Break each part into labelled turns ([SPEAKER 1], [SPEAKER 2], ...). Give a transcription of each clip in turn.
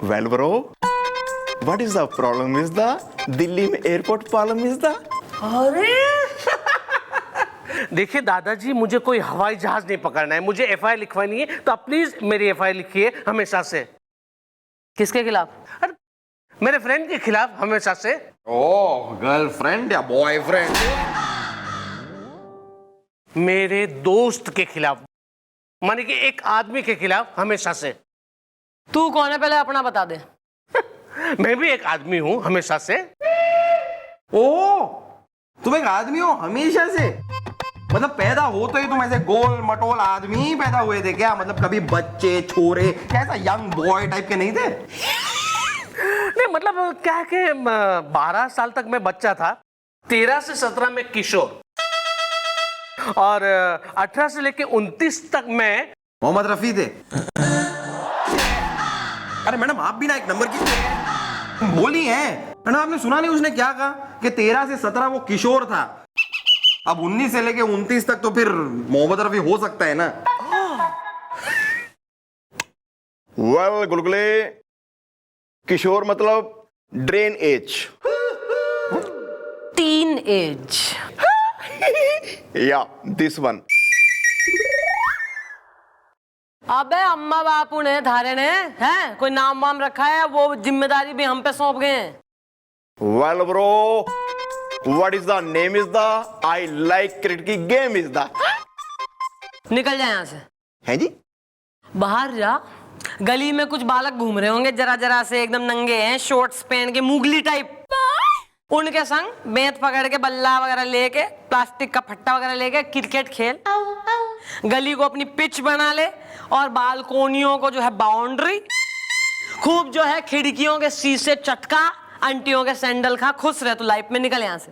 [SPEAKER 1] Well bro, what is the problem is the Delhi में airport problem is the.
[SPEAKER 2] अरे देखिए दादाजी, मुझे कोई हवाई जहाज नहीं पकड़ना है, मुझे एफआईआर लिखवानी है, तो आप प्लीज मेरी एफआईआर लिखिए हमेशा से।
[SPEAKER 3] किसके खिलाफ?
[SPEAKER 2] अरे मेरे फ्रेंड के खिलाफ हमेशा से।
[SPEAKER 1] ओह, गर्लफ्रेंड या बॉयफ्रेंड?
[SPEAKER 2] मेरे दोस्त के खिलाफ, माने कि एक आदमी के खिलाफ हमेशा से।
[SPEAKER 3] तू कौन है पहले अपना बता दे।
[SPEAKER 2] मैं भी एक आदमी हूं हमेशा से।
[SPEAKER 1] ओह, तुम एक आदमी हो हमेशा से? मतलब पैदा हो तो ही तुम ऐसे गोल मटोल आदमी ही पैदा हुए थे क्या? मतलब कभी बच्चे छोरे ऐसा यंग बॉय टाइप के नहीं थे?
[SPEAKER 2] नहीं मतलब क्या है कि 12 साल तक मैं बच्चा था, 13 से 17 में किशोर, और 18 से लेके 29 तक मैं
[SPEAKER 1] मोहम्मद रफी थे। अरे मैडम, आप भी ना एक नंबर की बोली है। मैडम आपने सुना नहीं उसने क्या कहा कि 13 से 17 वो किशोर था, अब 19 से लेके 29 तक तो फिर मोहम्मद रफी हो सकता है ना। वेल गुलगुले, किशोर मतलब ड्रेन एज,
[SPEAKER 3] टीन एज।
[SPEAKER 1] या दिस वन।
[SPEAKER 3] अबे अम्मा बापू ने धारे ने हैं कोई नाम वाम रखा है, वो जिम्मेदारी भी हम पे सौंप गए हैं।
[SPEAKER 1] Well bro, what is the name is the I like cricket की गेम इज द।
[SPEAKER 3] निकल जाए यहाँ से।
[SPEAKER 1] है जी?
[SPEAKER 3] बाहर जा, गली में कुछ बालक घूम रहे होंगे जरा जरा से, एकदम नंगे हैं, शॉर्ट्स पहन के, मुगली टाइप। उनके संग बेंत पकड़ के, बल्ला वगैरह लेके, प्लास्टिक का फट्टा वगैरह लेके क्रिकेट खेल। गली को अपनी पिच बना ले, और बालकोनियों को जो है बाउंड्री, खूब जो है खिड़कियों के शीशे चटका, आंटियों के सैंडल खा, खुश रहे तू लाइफ में। निकल यहां से।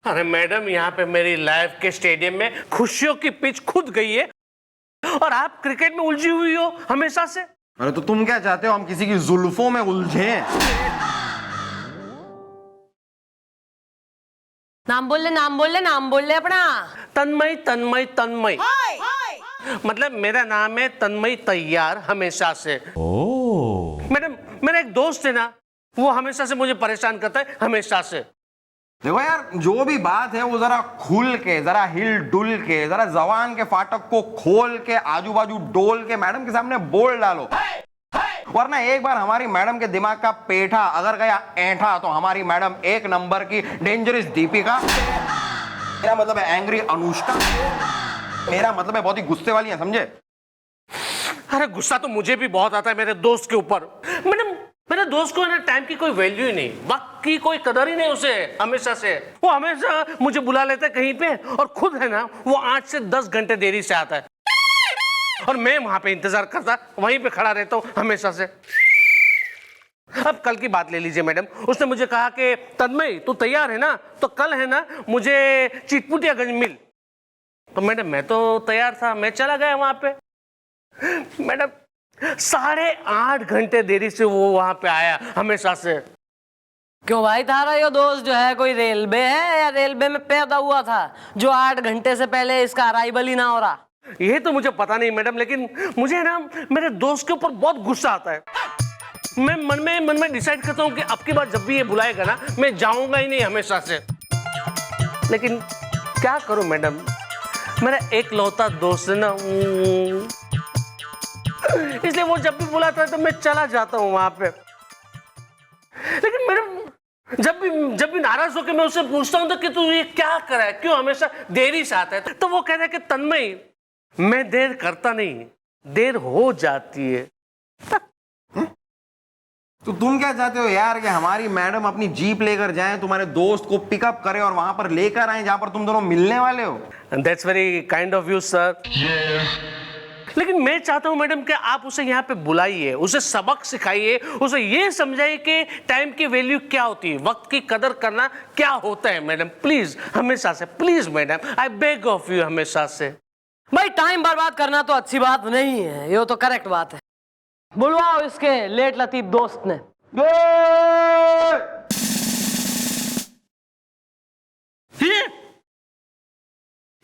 [SPEAKER 2] अरे मैडम, यहाँ पे मेरी लाइफ के स्टेडियम में खुशियों की पिच खुद गई है, और आप क्रिकेट में उलझी हुई हो हमेशा से।
[SPEAKER 1] अरे तो तुम क्या चाहते हो, हम किसी की जुल्फों में उलझे?
[SPEAKER 3] नाम बोल ले, नाम बोल ले, नाम बोल ले अपना।
[SPEAKER 2] तन्मय तन्मय तन्मय। मतलब मेरा नाम है तन्मय तैयार हमेशा से। मैडम, मेरा एक दोस्त है ना, वो हमेशा से मुझे परेशान करता है हमेशा से।
[SPEAKER 1] देखो यार, जो भी बात है वो जरा खुल के, जरा हिल डुल के, जरा जवान के फाटक को खोल के, आजू बाजू डोल के मैडम के सामने बोल डालो, वरना एक बार हमारी मैडम के दिमाग का पेठा अगर गया ऐंठा तो हमारी मैडम एक नंबर की डेंजरस दीपिका, मेरा मतलब है एंग्री अनुष्का, मेरा मतलब है बहुत ही गुस्से वाली है, समझे?
[SPEAKER 2] अरे गुस्सा तो मुझे भी बहुत आता है मेरे दोस्त के ऊपर। मैडम, मेरे दोस्त को है ना टाइम की कोई वैल्यू ही नहीं, वक्त की कोई कदर ही नहीं उसे हमेशा से। वो हमेशा मुझे बुला लेता है कहीं पे, और खुद है ना वो 8 से 10 घंटे देरी से आता है, और मैं वहां पे इंतजार करता, वहीं पे खड़ा रहता हूँ हमेशा से। अब कल की बात ले लीजिए मैडम, उसने मुझे कहा कि तन्मय तू तैयार है ना, तो कल है ना मुझे चिटपुटियागंज मिल। तो मैडम मैं तो तैयार था, मैं चला गया वहां पे। मैडम 8.5 घंटे देरी से वो वहां पे आया हमेशा से।
[SPEAKER 3] क्यों भाई, थारा ये दोस्त जो है कोई रेलवे है, या रेलवे में पैदा हुआ था जो 8 घंटे से पहले इसका अराइवल ही ना हो रहा?
[SPEAKER 2] ये तो मुझे पता नहीं मैडम, लेकिन मुझे ना मेरे दोस्त के ऊपर बहुत गुस्सा आता है। मैं मन में डिसाइड करता हूँ कि अब की बार जब भी ये बुलाएगा ना, मैं जाऊंगा ही नहीं हमेशा से। लेकिन क्या करूं मैडम, मेरा एक लौता दोस्त है ना, इसलिए वो जब भी बुलाता है तो मैं चला जाता हूँ वहां पे। लेकिन मैडम जब भी नाराज होकर मैं उससे पूछता हूँ तो कि तू ये क्या कर रहा है, क्यों हमेशा देरी से आता है, तो वो कहता है कि तन्मय मैं देर करता नहीं, देर हो जाती है।
[SPEAKER 1] तो तुम क्या चाहते हो यार कि हमारी मैडम अपनी जीप लेकर जाए, तुम्हारे दोस्त को पिकअप करे और वहां पर लेकर आए जहां पर तुम दोनों मिलने वाले हो?
[SPEAKER 2] That's very kind of you sir. लेकिन मैं चाहता हूं मैडम कि आप उसे यहाँ पे बुलाइए, उसे सबक सिखाइए, उसे ये समझाइए कि टाइम की वैल्यू क्या होती है, वक्त की कदर करना क्या होता है। मैडम प्लीज, हमेशा से please madam, I beg of you हमेशा से।
[SPEAKER 3] भाई टाइम बर्बाद करना तो अच्छी बात नहीं है, ये तो करेक्ट बात है। बुलवाओ इसके लेट लतीफ दोस्त ने।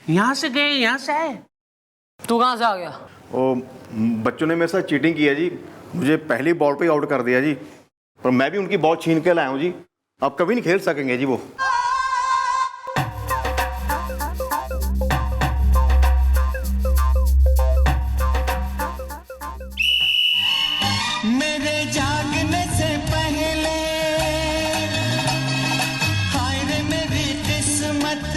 [SPEAKER 2] यहां से गए, यहां से आए।
[SPEAKER 3] तू कहाँ से आ गया?
[SPEAKER 4] ओ, बच्चों ने मेरे साथ चीटिंग की है जी, मुझे पहली बॉल पे आउट कर दिया जी, पर मैं भी उनकी बॉल छीन के लाया हूँ जी। अब कभी नहीं खेल सकेंगे जी वो।
[SPEAKER 5] मेरे जागने से पहले हाय रे मेरी किस्मत,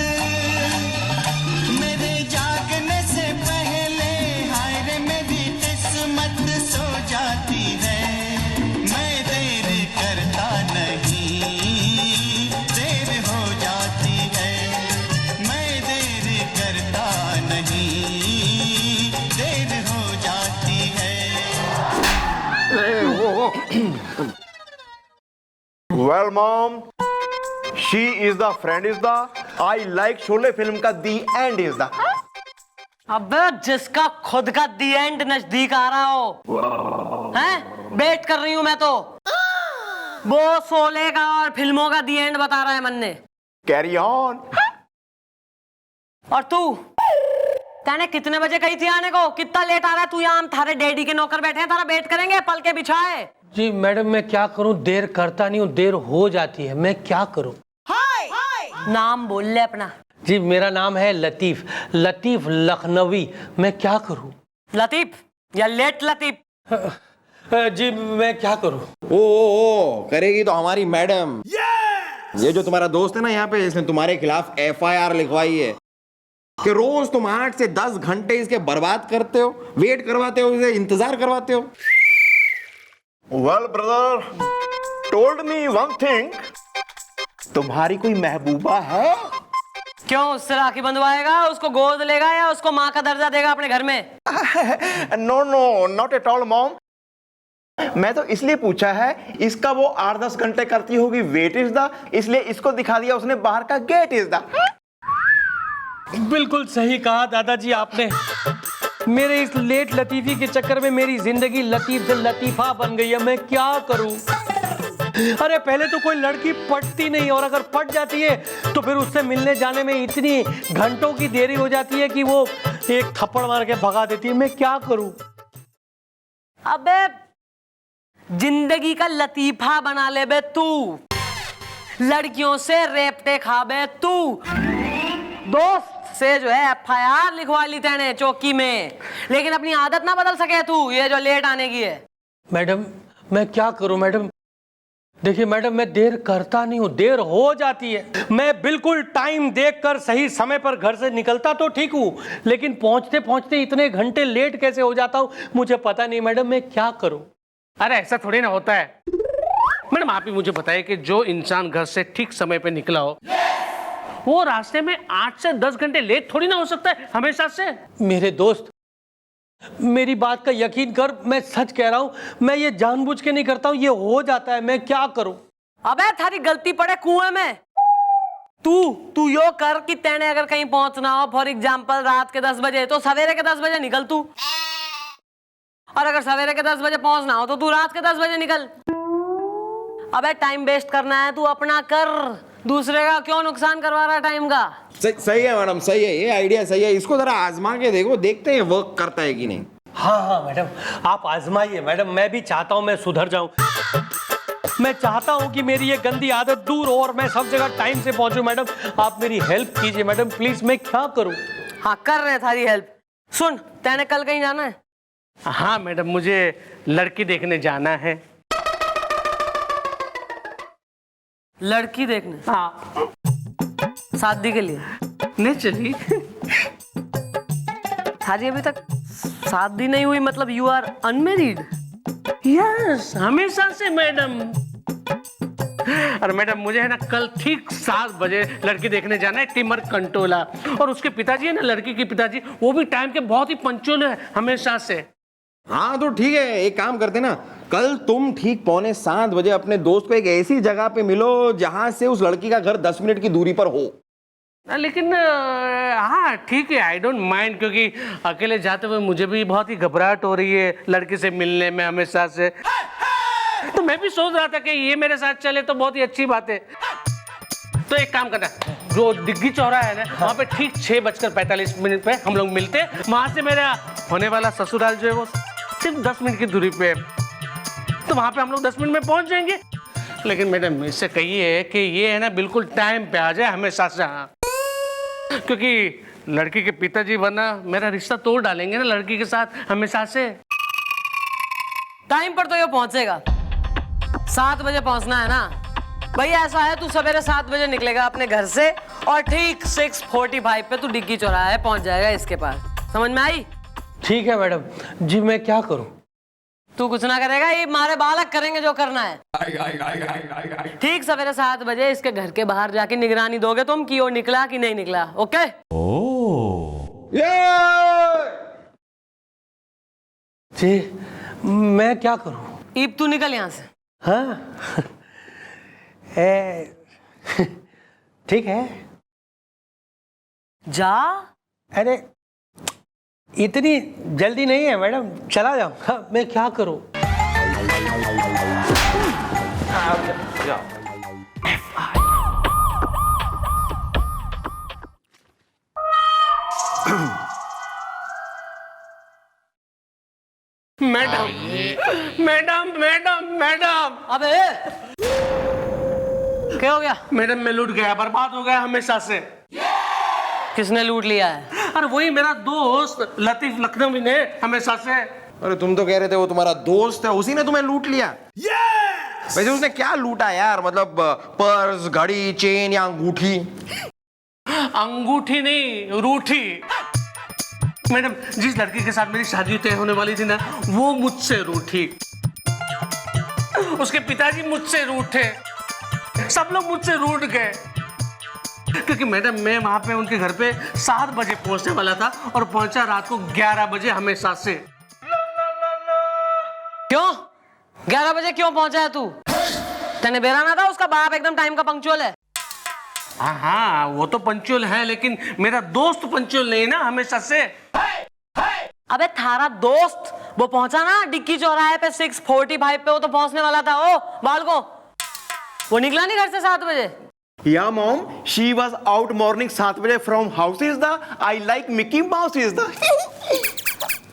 [SPEAKER 5] मेरे जागने से पहले हाय रे मेरी किस्मत सो जाती है। मैं देर करता नहीं, देर हो जाती है। मैं देर करता नहीं, देर हो जाती है।
[SPEAKER 4] Well mom, she is the friend is the, I like Sholay film का दी एंड इज द।
[SPEAKER 3] अबे जिसका खुद का दी एंड नजदीक आ रहा हो, हैं? वेट कर रही हूं मैं तो। वो शोले का और फिल्मों का दी एंड बता रहा है मन्ने।
[SPEAKER 4] Carry on.
[SPEAKER 3] और तू तैने कितने बजे कही थी आने को? कितना लेट आ रहा है तू? यहाँ थारे डैडी के नौकर बैठे हैं, थारा वेट करेंगे पल के बिछाए।
[SPEAKER 2] जी मैडम, मैं क्या करूं, देर करता नहीं हूं, देर हो जाती है, मैं क्या करूं?
[SPEAKER 3] नाम बोल ले अपना।
[SPEAKER 2] जी मेरा नाम है लतीफ, लतीफ लखनवी। मैं क्या करूं?
[SPEAKER 3] लतीफ या लेट लतीफ?
[SPEAKER 2] जी मैं क्या करूं?
[SPEAKER 1] ओ करेगी तो हमारी मैडम। ये जो तुम्हारा दोस्त है ना यहाँ पे, इसने तुम्हारे खिलाफ FIR लिखवाई है कि रोज तुम 8 से 10 घंटे इसके बर्बाद करते हो, वेट करवाते हो, इसे इंतजार करवाते हो।
[SPEAKER 4] Well brother, told me one thing, तुम्हारी कोई महबूबा है?
[SPEAKER 3] क्यों, उससे राखी बंधवाएगा? उसको गोद लेगा या उसको माँ का दर्जा देगा अपने घर में?
[SPEAKER 4] No no, not at all mom. मैं तो इसलिए पूछा है, इसका वो 8-10 घंटे करती होगी वेट इज द, इसलिए इसको दिखा दिया उसने बाहर का गेट इज द।
[SPEAKER 2] बिल्कुल सही कहा दादाजी आपने। मेरे इस लेट लतीफी के चक्कर में मेरी जिंदगी लतीफ से लतीफा बन गई है। मैं क्या करूं? अरे पहले तो कोई लड़की पटती नहीं, और अगर पट जाती है तो फिर उससे मिलने जाने में इतनी घंटों की देरी हो जाती है कि वो एक थप्पड़ मार के भगा देती है। मैं क्या करूं?
[SPEAKER 3] अबे जिंदगी का लतीफा बना ले बे तू, लड़कियों से रेपटे खा बे तू, दोस्त से जो है FIR लिखवा ली तेने चौकी में, लेकिन अपनी आदत ना बदल सके तू, ये जो लेट आने की है।
[SPEAKER 2] मैडम मैं क्या करूं मैडम? देखिए मैडम, मैं देर करता नहीं हूं, देर हो जाती है। मैं बिल्कुल टाइम देखकर सही समय पर घर से निकलता तो ठीक हूं, लेकिन पहुंचते पहुंचते इतने घंटे लेट कैसे हो जाता हूं मुझे पता नहीं। मैडम मैं क्या करूं? अरे ऐसा थोड़ी ना होता है मैडम। आप ही मुझे बताइए कि जो इंसान घर से ठीक समय पे निकला हो, वो रास्ते में 8 से 10 घंटे लेट थोड़ी ना हो सकता है हमेशा से। मेरे दोस्त, मेरी बात का यकीन कर, मैं सच कह रहा हूं। मैं ये जानबूझ के नहीं करता हूं, ये हो जाता है। मैं क्या करूं?
[SPEAKER 3] अबे थारी गलती पड़े कुएं में। तू यो कर कि तेने अगर कहीं पहुंचना हो, फॉर एग्जाम्पल रात के 10 बजे, तो सवेरे के 10 बजे निकल तू। और अगर सवेरे के 10 बजे पहुंचना हो तो तू रात के 10 बजे निकल। अबे टाइम वेस्ट करना है तू अपना कर, दूसरे का क्यों नुकसान करवा रहा है टाइम का?
[SPEAKER 1] सही है मैडम, सही है, ये आइडिया सही है। इसको जरा आजमा के देखो, देखते हैं वर्क करता है कि नहीं।
[SPEAKER 2] हाँ मैडम, आप आजमाइए मैडम। मैं भी चाहता हूं मैं सुधर जाऊं। मैं चाहता हूं कि मेरी ये गंदी आदत दूर हो और मैं सब जगह टाइम से पहुंचूं। मैडम आप मेरी हेल्प कीजिए मैडम प्लीज। मैं क्या करूं?
[SPEAKER 3] हाँ कर रहे हैं थारी हेल्प। सुन, तेने कल कहीं जाना है?
[SPEAKER 2] हाँ मैडम, मुझे लड़की देखने जाना है।
[SPEAKER 3] लड़की देखने?
[SPEAKER 2] हाँ।
[SPEAKER 3] शादी के लिए?
[SPEAKER 2] नहीं चली।
[SPEAKER 3] थारी अभी तक शादी नहीं हुई, मतलब यू आर अनमेरिड?
[SPEAKER 2] यस, हमेशा से मैडम। अरे मैडम, मुझे है ना कल ठीक 7 बजे लड़की देखने जाना है, टिमर कंटोला। और उसके पिताजी है ना, लड़की के पिताजी, वो भी टाइम के बहुत ही पंक्चुअल है हमेशा से।
[SPEAKER 1] हाँ तो ठीक है, एक काम करते ना, कल तुम ठीक 6:45 बजे अपने दोस्त को एक ऐसी जगह पे मिलो जहां से उस लड़की का घर 10 मिनट की दूरी पर हो।
[SPEAKER 2] लेकिन हाँ ठीक है, आई डोंट माइंड, क्योंकि अकेले जाते हुए मुझे भी बहुत ही घबराहट हो रही है लड़की से मिलने में हमेशा से। तो मैं भी सोच रहा था कि ये मेरे साथ चले तो बहुत ही अच्छी बात है। तो एक काम करना, जो डिग्गी चौराहा है ना, वहाँ पे ठीक 6:45 पे हम लोग मिलते। वहाँ से मेरा होने वाला ससुराल जो है वो सिर्फ 10 मिनट की दूरी पे है, तो वहाँ पे हम लोग 10 मिनट में पहुँच जाएंगे। लेकिन मैडम इससे कहिए कि ये है ना बिल्कुल टाइम पे आ जाए हमेशा से, हाँ, क्योंकि लड़की के पिताजी वरना मेरा रिश्ता तोड़ डालेंगे ना लड़की के साथ हमेशा से।
[SPEAKER 3] टाइम पर तो ये पहुंचेगा, 7 बजे पहुंचना है ना भाई। ऐसा है, तू सवेरे 7 बजे निकलेगा अपने घर से और ठीक 6:45 पे तू डिग्गी चौराहे पहुंच जाएगा इसके पास। समझ में आई?
[SPEAKER 2] ठीक है मैडम जी, मैं क्या करूं?
[SPEAKER 3] तू कुछ ना करेगा, ये मारे बालक करेंगे जो करना है। ठीक सवेरे 7 बजे इसके घर के बाहर जाके निगरानी दोगे तुम कि वो निकला कि नहीं निकला। ओके?
[SPEAKER 2] जी मैं क्या करूं?
[SPEAKER 3] ईब तू निकल यहाँ से।
[SPEAKER 2] हाँ ठीक है।
[SPEAKER 3] जा।
[SPEAKER 2] अरे इतनी जल्दी नहीं है मैडम, चला जाओ। हाँ, मैं क्या करूं? मैडम मैडम मैडम मैडम,
[SPEAKER 3] अबे क्या हो गया?
[SPEAKER 2] मैडम मैं लूट गया, बर्बाद हो गया हमेशा से।
[SPEAKER 3] किसने लूट लिया है?
[SPEAKER 2] अरे वही मेरा दोस्त लतीफ लखनवी ने हमेशा से।
[SPEAKER 1] अरे तुम तो कह रहे थे वो तुम्हारा दोस्त है, उसी ने तुम्हें लूट लिया। वैसे उसने क्या लूटा यार? मतलब पर्स, घड़ी, चेन या अंगूठी?
[SPEAKER 2] अंगूठी नहीं, रूठी। मैडम जिस लड़की के साथ मेरी शादी तय होने वाली थी ना, वो मुझसे रूठी, उसके पिताजी मुझसे रूठे, सब लोग मुझसे रूठ गए। क्योंकि मैडम मैं वहां पे उनके घर पे 7 बजे पहुंचने वाला था और पहुंचा रात को 11 बजे हमेशा से।
[SPEAKER 3] क्यों 11 बजे क्यों पहुंचा है तू? तेने बेरा ना था? उसका बाप एकदम टाइम का पंक्चुअल है।
[SPEAKER 2] हाँ वो तो पंक्चुअल है, लेकिन मेरा दोस्त पंक्चुअल नहीं ना हमेशा से।
[SPEAKER 3] अबे थारा दोस्त वो पहुंचा ना डिग्गी चौराहे पे 6:45 पे, वो तो पहुंचने वाला था। ओ बालको, वो निकला नहीं घर से 7 बजे।
[SPEAKER 4] Yeah, mom. She was out morning 7 बजे from house is the I like Mickey Mouse is the.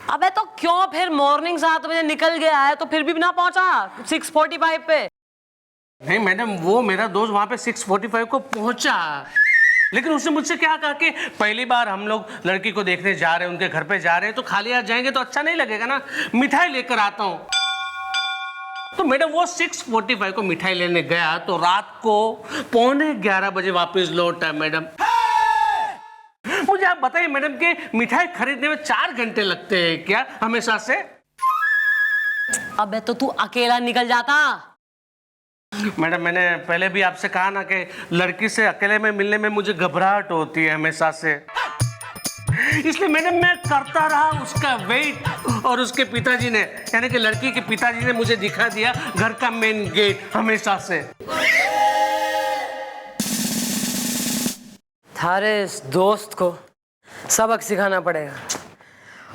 [SPEAKER 3] अबे तो क्यों फिर मॉर्निंग 7 बजे निकल गया है तो फिर भी ना पहुंचा 6:45 पे?
[SPEAKER 2] नहीं मैडम, वो मेरा दोस्त वहां पे 6:45 को पहुंचा, लेकिन उसने मुझसे क्या कहा कि पहली बार हम लोग लड़की को देखने जा रहे हैं, उनके घर पे जा रहे हैं, तो खाली हाथ जाएंगे तो अच्छा नहीं लगेगा ना, मिठाई लेकर आता हूँ। तो मैडम वो 6:45 को मिठाई लेने गया तो रात को 11:15 बजे वापस लौटा। मैडम मुझे आप बताइए मैडम कि मिठाई खरीदने में 4 घंटे लगते हैं क्या हमेशा से?
[SPEAKER 3] अबे तो तू अकेला निकल जाता।
[SPEAKER 2] मैडम मैंने पहले भी आपसे कहा ना कि लड़की से अकेले में मिलने में मुझे घबराहट होती है हमेशा से, इसलिए मैडम मैं करता रहा उसका वेट। और उसके पिताजी ने, यानी कि लड़की के पिताजी ने मुझे दिखा दिया घर का मेन गेट हमेशा से।
[SPEAKER 3] थारे इस दोस्त को सबक सिखाना पड़ेगा,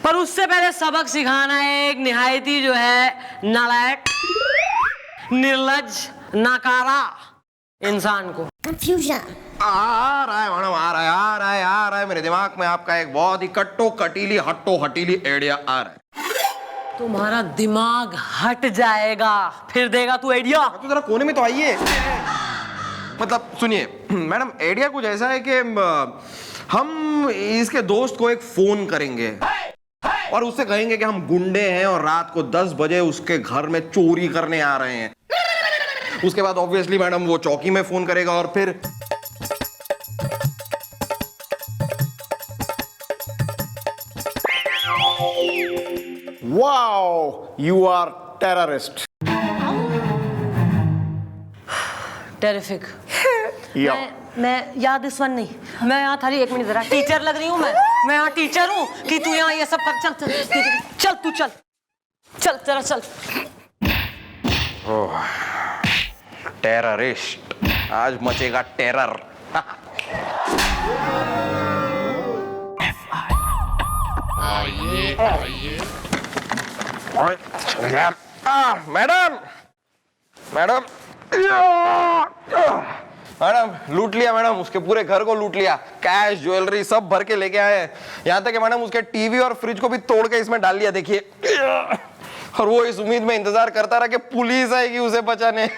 [SPEAKER 3] पर उससे पहले सबक सिखाना है एक निहायती जो है नालायक, निर्लज्ज, नाकारा इंसान को।
[SPEAKER 5] कंफ्यूजन
[SPEAKER 1] आ रहा है मैडम, आ रहा है मेरे दिमाग में आपका एक बहुत ही कट्टो कटीली हट्टो हटीली आइडिया आ रहा है।
[SPEAKER 3] तुम्हारा दिमाग हट जाएगा, फिर देगा तू आइडिया।
[SPEAKER 1] तो जरा कोने में तो आइए। मतलब सुनिए मैडम, आइडिया कुछ ऐसा है कि हम इसके दोस्त को एक फोन करेंगे और उससे कहेंगे कि हम गुंडे हैं और रात को 10 बजे उसके घर में चोरी करने आ रहे हैं। उसके बाद ऑब्वियसली मैडम वो चौकी में फोन करेगा और फिर
[SPEAKER 4] Wow, you are terrorist.
[SPEAKER 3] Terrific.
[SPEAKER 4] Yeah.
[SPEAKER 3] मैं याद दिस वन नहीं, मैं यहाँ थारी 1 मिनट जरा टीचर लग रही हूँ। मैं यहाँ टीचर हूँ कि तू यहाँ ये सब कर। चल चल चल तू चल चल जरा चल।
[SPEAKER 1] टेररिस्ट, आज मचेगा टेरर। मैडम मैडम मैडम लूट लिया मैडम, उसके पूरे घर को लूट लिया, कैश ज्वेलरी सब भर के लेके आए हैं। यहाँ तक कि मैडम उसके टीवी और फ्रिज को भी तोड़ के इसमें डाल लिया, देखिए। और वो इस उम्मीद में इंतजार करता रहा कि पुलिस आएगी उसे बचाने।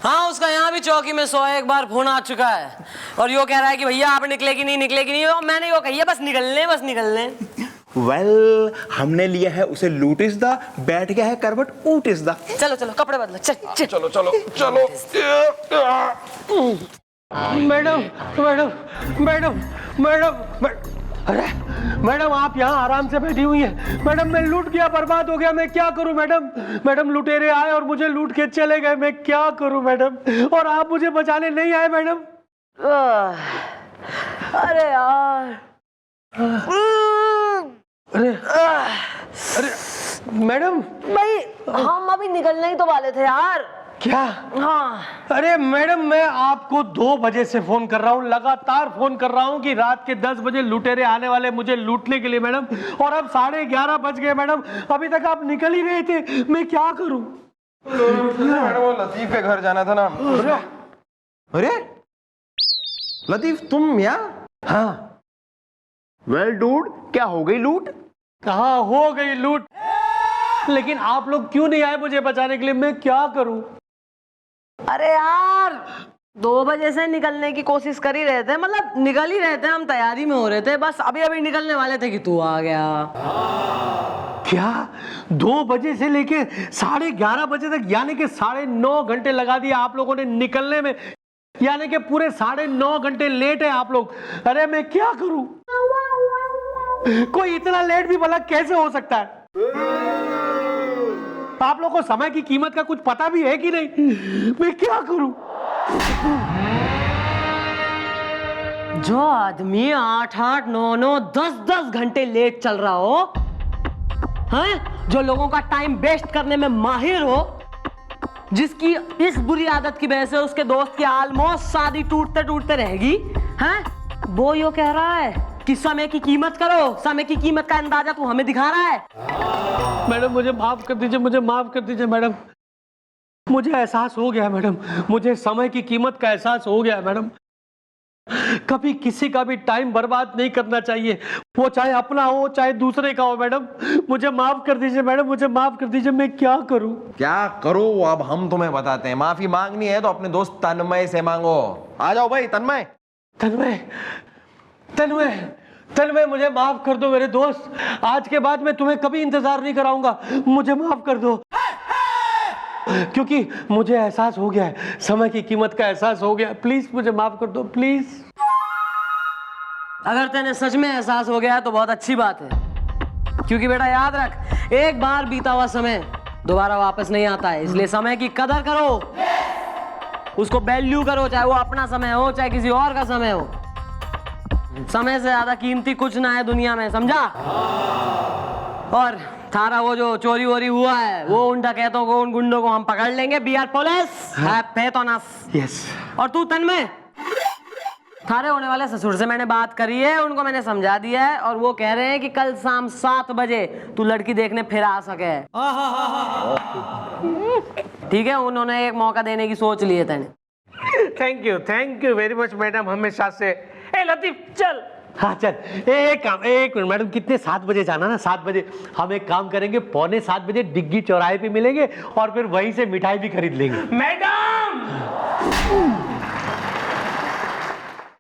[SPEAKER 3] हाँ, उसका यहाँ भी चौकी में 101 बार फोन आ चुका है और यो कह रहा है कि भैया आप निकलेगी नहीं। और मैंने यो कही है बस निकल लें।
[SPEAKER 4] वेल, हमने लिया है उसे लूटिस दा, बैठ गया है करवट ऊटिस दा।
[SPEAKER 3] चलो कपड़े बदलो, चल।
[SPEAKER 6] मैडम, अरे मैडम आप यहाँ आराम से बैठी हुई हैं। मैडम मैं लूट गया, बर्बाद हो गया, मैं क्या करूं मैडम लुटेरे आए और मुझे लूट के चले गए, मैं क्या करूं मैडम? और आप मुझे बचाने नहीं आए मैडम?
[SPEAKER 3] अरे यार,
[SPEAKER 6] अरे मैडम,
[SPEAKER 3] भाई हम अभी निकलने ही तो वाले थे यार।
[SPEAKER 6] क्या?
[SPEAKER 3] हाँ।
[SPEAKER 6] अरे मैडम मैं आपको 2 बजे से फोन कर रहा हूँ, लगातार फोन कर रहा हूँ कि रात के 10 बजे लुटेरे आने वाले मुझे लूटने के लिए मैडम, और अब 11:30 बज गए मैडम, अभी तक आप निकल ही रहे थे, मैं क्या करूँ?
[SPEAKER 1] मैडम वो लतीफ के घर जाना था ना। अरे लतीफ तुम यहाँ?
[SPEAKER 6] हाँ।
[SPEAKER 4] वेल डूड, क्या हो गई लूट?
[SPEAKER 6] कहाँ हो गई लूट? लेकिन आप लोग क्यों नहीं आए मुझे बचाने के लिए, मैं क्या करूं?
[SPEAKER 3] अरे यार 2 बजे से निकलने की कोशिश कर ही रहे थे, मतलब निकल ही रहे थे, हम तैयारी में हो रहे थे, बस अभी निकलने वाले थे कि तू आ गया।
[SPEAKER 6] क्या 2 बजे से लेके 11:30 बजे तक, यानी कि 9.5 घंटे लगा दिया आप लोगों ने निकलने में, यानी कि पूरे 9.5 घंटे लेट है आप लोग। अरे मैं क्या करूं? कोई इतना लेट भी भला कैसे हो सकता है? आप लोगों को समय की कीमत का कुछ पता भी है कि नहीं? मैं क्या करूं?
[SPEAKER 3] जो आदमी 8-8, 9-9, 10-10 घंटे लेट चल रहा हो, हैं? जो लोगों का टाइम वेस्ट करने में माहिर हो, जिसकी इस बुरी आदत की वजह से उसके दोस्त की ऑलमोस्ट शादी टूटते रहेगी, हैं? वो यो कह रहा है कि समय की कीमत करो, समय की कीमत का अंदाजा तू हमें दिखा रहा है।
[SPEAKER 6] मैडम मुझे माफ कर दीजिए, मुझे माफ कर दीजिए मैडम, मुझे एहसास हो गया मैडम, मुझे समय की कीमत का एहसास हो गया मैडम। कभी किसी का भी टाइम बर्बाद नहीं करना चाहिए, वो चाहे अपना हो चाहे दूसरे का हो मैडम। मुझे माफ कर दीजिए मैडम, मुझे माफ कर दीजिए, मैं क्या करूं?
[SPEAKER 1] क्या करो अब हम तुम्हें बताते हैं। माफी मांगनी है तो अपने दोस्त तन्मय से मांगो। आ जाओ भाई तन्मय।
[SPEAKER 6] तन्मय मुझे माफ कर दो मेरे दोस्त, आज के बाद मैं तुम्हें कभी इंतजार नहीं कराऊंगा, मुझे माफ कर दो, क्योंकि मुझे एहसास हो गया है, समय की कीमत का एहसास हो गया। प्लीज मुझे माफ कर दो, प्लीज।
[SPEAKER 3] अगर तेने सच में एहसास हो गया है तो बहुत अच्छी बात है, क्योंकि बेटा याद रख, एक बार बीता हुआ समय दोबारा वापस नहीं आता है, इसलिए समय की कदर करो, उसको वैल्यू करो, चाहे वो अपना समय हो चाहे किसी और का समय हो। समय से ज्यादा कीमती कुछ ना है दुनिया में, समझा? और थारा वो जो चोरी वोरी हुआ है, वो उन डकैतों को, उन गुंडों को हम पकड़ लेंगे। We are police, have faith on us.
[SPEAKER 6] Yes.
[SPEAKER 3] और तू तन्मय, थारे होने वाले ससुर से मैंने बात करी है, उनको मैंने समझा दिया है, और वो कह रहे हैं कि कल शाम 7 बजे तू लड़की देखने फिर आ सके। ठीक है, उन्होंने एक मौका देने की सोच ली है तेने।
[SPEAKER 2] Thank you very much madam, हमेशा से। ए लतीफ चल।
[SPEAKER 6] हाँ चल, एक मिनट मैडम, कितने? 7 बजे जाना ना, 7 बजे। हम एक काम करेंगे, 6:45 बजे डिग्गी चौराहे पे मिलेंगे और फिर वहीं से मिठाई भी खरीद लेंगे।
[SPEAKER 2] मैडम